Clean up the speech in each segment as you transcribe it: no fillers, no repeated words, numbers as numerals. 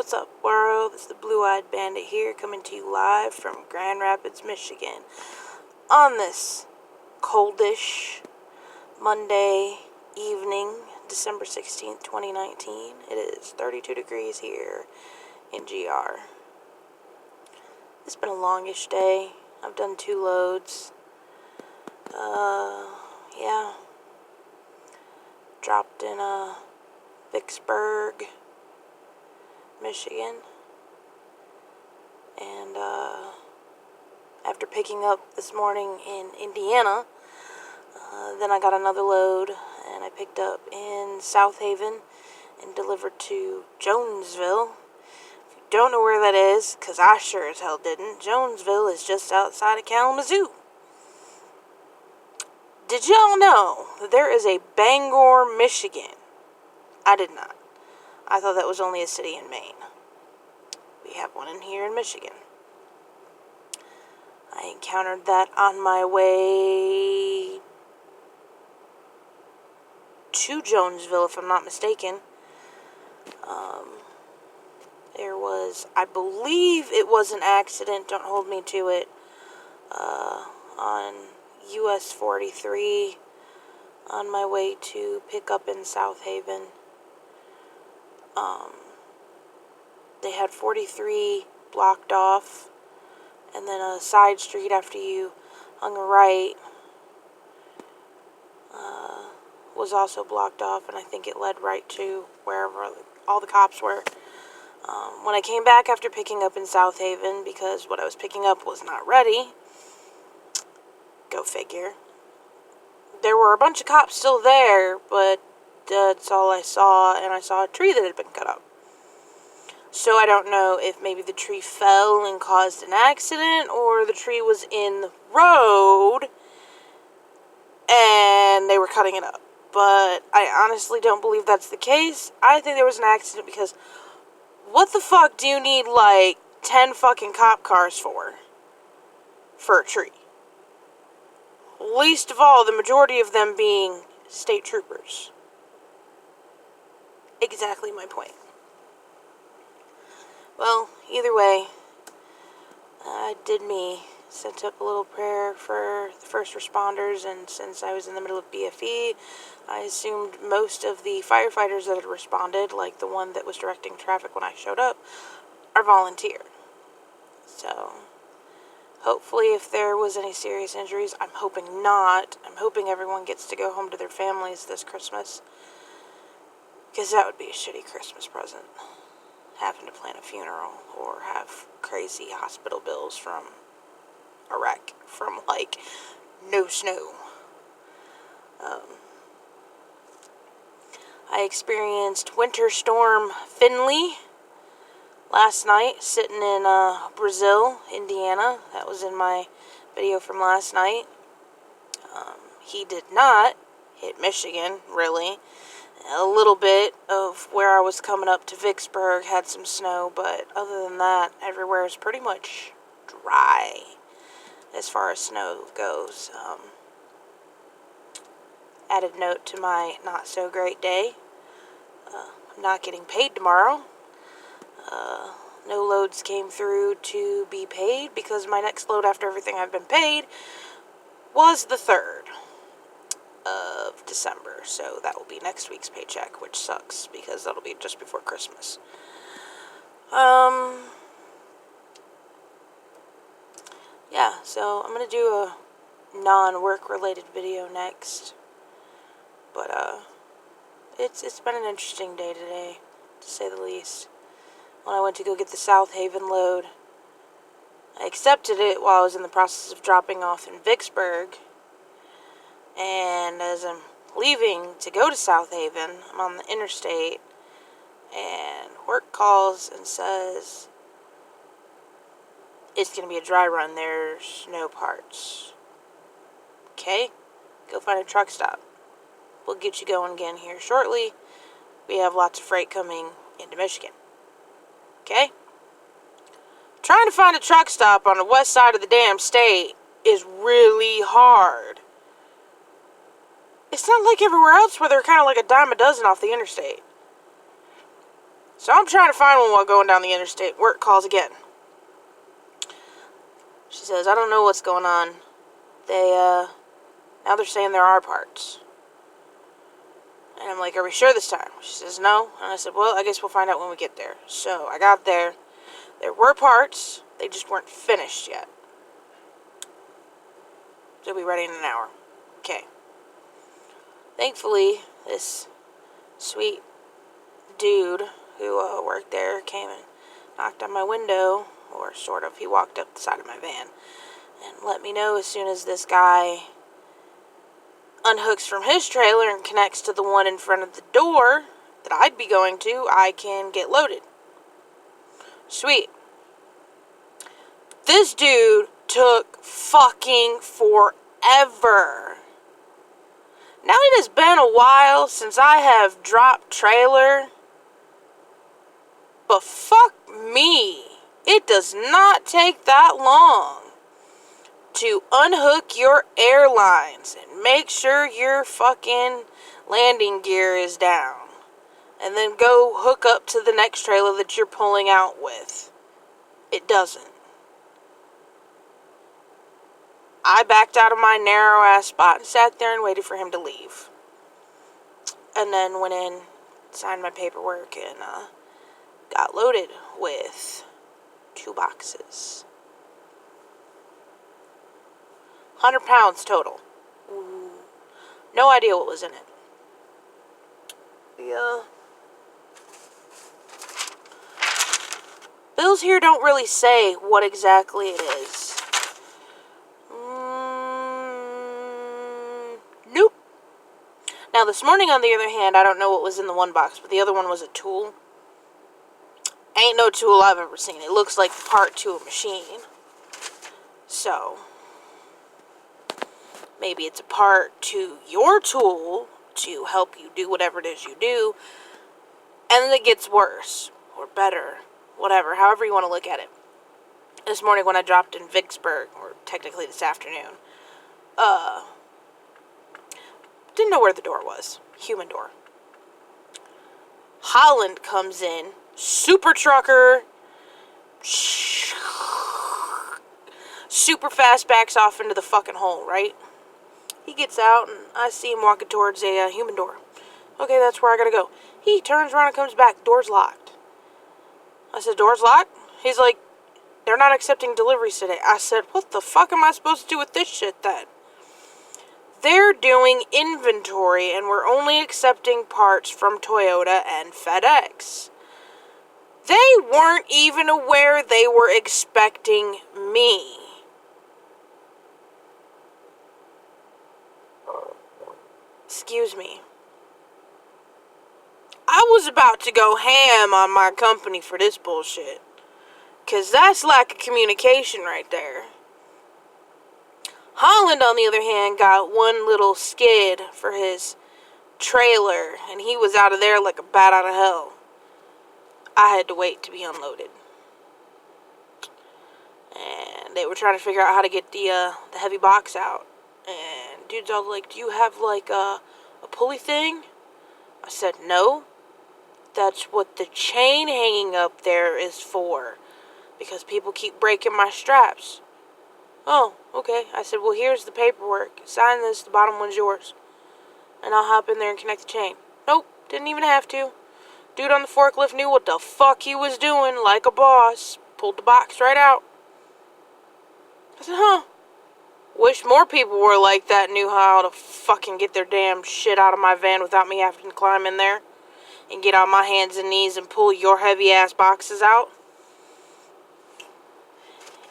What's up, world? It's the Blue-Eyed Bandit here, coming to you live from Grand Rapids, Michigan. On this coldish Monday evening, December 16th, 2019, it is 32 degrees here in GR. It's been a longish day. I've done 2 loads. Yeah. Dropped in, Vicksburg, Michigan, and after picking up this morning in Indiana, then I got another load and I picked up in South Haven and delivered to Jonesville. If you don't know where that is, because I sure as hell didn't, Jonesville is just outside of Kalamazoo. Did y'all know that there is a Bangor, Michigan? I did not. I thought that was only a city in Maine. We have one in here in Michigan. I encountered that on my way to Jonesville, if I'm not mistaken. There was, I believe it was an accident, don't hold me to it, on US 43 on my way to pick up in South Haven. They had 43 blocked off, and then a side street after you hung a right was also blocked off, and I think it led right to wherever all the cops were. When I came back after picking up in South Haven, because what I was picking up was not ready, go figure, there were a bunch of cops still there, but that's all I saw, and I saw a tree that had been cut up. So I don't know if maybe the tree fell and caused an accident, or the tree was in the road and they were cutting it up. But I honestly don't believe that's the case. I think there was an accident, because what the fuck do you need, 10 fucking cop cars for a tree? Least of all, the majority of them being state troopers. Exactly my point. Well, either way, I did me. Sent up a little prayer for the first responders, and since I was in the middle of BFE, I assumed most of the firefighters that had responded, like the one that was directing traffic when I showed up, are volunteer. So, hopefully if there was any serious injuries, I'm hoping not. I'm hoping everyone gets to go home to their families this Christmas, because that would be a shitty Christmas present. Having to plan a funeral or have crazy hospital bills from a wreck from, no snow. I experienced Winter Storm Finley last night, sitting in Brazil, Indiana. That was in my video from last night. He did not hit Michigan, really. A little bit of where I was coming up to Vicksburg had some snow, but other than that, everywhere is pretty much dry as far as snow goes. Added note to my not so great day. I'm not getting paid tomorrow. No loads came through to be paid, because my next load after everything I've been paid was the 3rd of December, so that will be next week's paycheck, which sucks, because that'll be just before Christmas. Yeah, so I'm gonna do a non-work related video next, but it's been an interesting day today, to say the least. When I went to go get the South Haven load, I accepted it while I was in the process of dropping off in Vicksburg, and as I'm leaving to go to South Haven, I'm on the interstate, and work calls and says, it's going to be a dry run, there's no parts. Okay, go find a truck stop. We'll get you going again here shortly. We have lots of freight coming into Michigan. Okay? Trying to find a truck stop on the west side of the damn state is really hard. It's not like everywhere else where they're kind of like a dime a dozen off the interstate. So I'm trying to find one while going down the interstate. Work calls again. She says, I don't know what's going on. Now they're saying there are parts. And I'm like, are we sure this time? She says, no. And I said, well, I guess we'll find out when we get there. So I got there. There were parts. They just weren't finished yet. They'll be ready in an hour. Okay. Thankfully, this sweet dude who worked there came and knocked on my window, or sort of. He walked up the side of my van and let me know as soon as this guy unhooks from his trailer and connects to the one in front of the door that I'd be going to, I can get loaded. Sweet. This dude took fucking forever. Now it has been a while since I have dropped trailer, but fuck me, it does not take that long to unhook your airlines and make sure your fucking landing gear is down, and then go hook up to the next trailer that you're pulling out with. It doesn't. I backed out of my narrow-ass spot and sat there and waited for him to leave. And then went in, signed my paperwork, and got loaded with 2 boxes. 100 pounds total. Ooh. No idea what was in it. Yeah. Bills here don't really say what exactly it is. Nope. Now, this morning, on the other hand, I don't know what was in the one box, but the other one was a tool. Ain't no tool I've ever seen. It looks like part to a machine. So, maybe it's a part to your tool to help you do whatever it is you do. And then it gets worse, or better, whatever, however you want to look at it. This morning when I dropped in Vicksburg, or technically this afternoon, didn't know where the door was. Human door. Holland comes in, super trucker, super fast backs off into the fucking hole, right? He gets out, and I see him walking towards a human door. Okay, that's where I gotta go. He turns around and comes back. Door's locked. I said, door's locked? He's like, they're not accepting deliveries today. I said, what the fuck am I supposed to do with this shit then? They're doing inventory, and we're only accepting parts from Toyota and FedEx. They weren't even aware they were expecting me. Excuse me. I was about to go ham on my company for this bullshit. 'Cause that's lack of communication right there. Holland, on the other hand, got one little skid for his trailer, and he was out of there like a bat out of hell. I had to wait to be unloaded. And they were trying to figure out how to get the heavy box out. And dude's all like, do you have like a pulley thing? I said, no. That's what the chain hanging up there is for. Because people keep breaking my straps. Oh, okay. I said, well, here's the paperwork. Sign this, the bottom one's yours. And I'll hop in there and connect the chain. Nope, didn't even have to. Dude on the forklift knew what the fuck he was doing, like a boss. Pulled the box right out. I said, huh. Wish more people were like that, knew how to fucking get their damn shit out of my van without me having to climb in there and get on my hands and knees and pull your heavy-ass boxes out.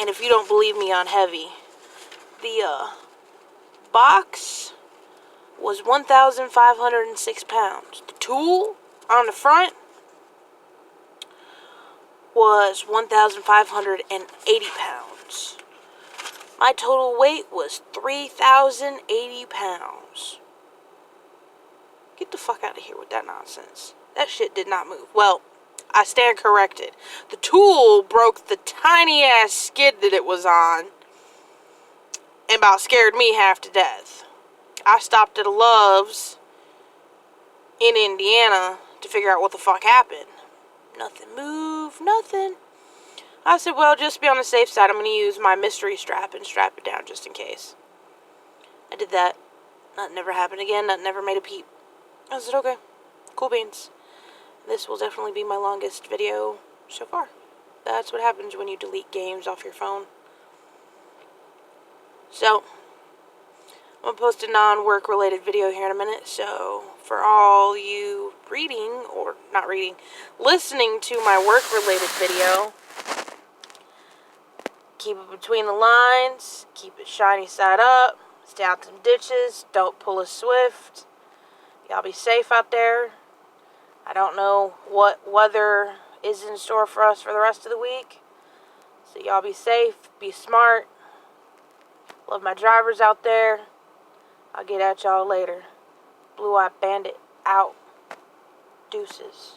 And if you don't believe me on heavy, the box was 1,506 pounds. The tool on the front was 1,580 pounds. My total weight was 3,080 pounds. Get the fuck out of here with that nonsense. That shit did not move. Well, I stand corrected. The tool broke the tiny ass skid that it was on and about scared me half to death. I stopped at a Love's in Indiana to figure out what the fuck happened. Nothing moved, nothing. I said, well, just to be on the safe side, I'm going to use my mystery strap and strap it down just in case. I did that. That never happened again. That never made a peep. I said, okay, cool beans. This will definitely be my longest video so far. That's what happens when you delete games off your phone. So, I'm going to post a non-work related video here in a minute. So, for all you reading, or not reading, listening to my work related video, keep it between the lines, keep it shiny side up, stay out some ditches, don't pull a swift. Y'all be safe out there. I don't know what weather is in store for us for the rest of the week. So y'all be safe, be smart. Love my drivers out there. I'll get at y'all later. Blue Eye Bandit out. Deuces.